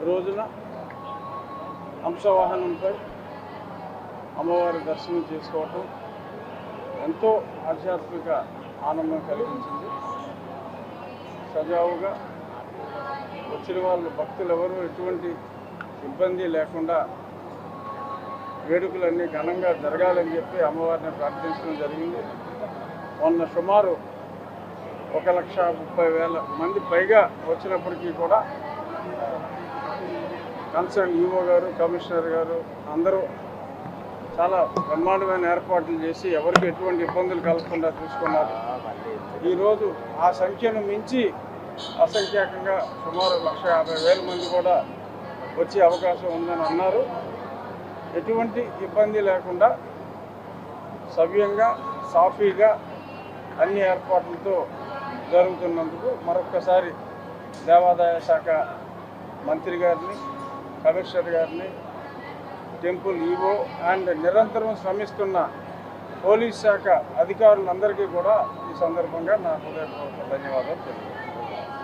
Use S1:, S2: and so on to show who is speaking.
S1: రోజున హంసవాహనంపై అమ్మవారి దర్శనం చేసుకోవటం ఎంతో ఆధ్యాత్మిక ఆనందం కలిగించింది. సజావుగా వచ్చిన వాళ్ళు భక్తులు ఎవరు ఎటువంటి ఇబ్బంది లేకుండా వేడుకలన్నీ ఘనంగా జరగాలని చెప్పి అమ్మవారిని ప్రార్థించడం జరిగింది. మొన్న సుమారు 1,30,000 మంది పైగా వచ్చినప్పటికీ కూడా కన్సర్న్ ఈఓ గారు, కమిషనర్ గారు అందరూ చాలా బ్రహ్మాండమైన ఏర్పాట్లు చేసి ఎవరికి ఎటువంటి ఇబ్బందులు కలగకుండా చూసుకున్నారు. ఈరోజు ఆ సంఖ్యను మించి అసంఖ్యాకంగా సుమారు 1,50,000 మంది కూడా వచ్చే అవకాశం ఉందని అన్నారు. ఎటువంటి ఇబ్బంది లేకుండా సవ్యంగా సాఫీగా అన్ని ఏర్పాట్లతో జరుగుతున్నందుకు మరొక్కసారి దేవాదాయ శాఖ మంత్రి గారిని, కమిషనర్ గారిని, టెంపుల్ ఈవో అండ్ నిరంతరం శ్రమిస్తున్న పోలీస్ శాఖ అధికారులందరికీ కూడా ఈ సందర్భంగా నా హృదయపూర్వక ధన్యవాదాలు తెలియజేస్తున్నాను.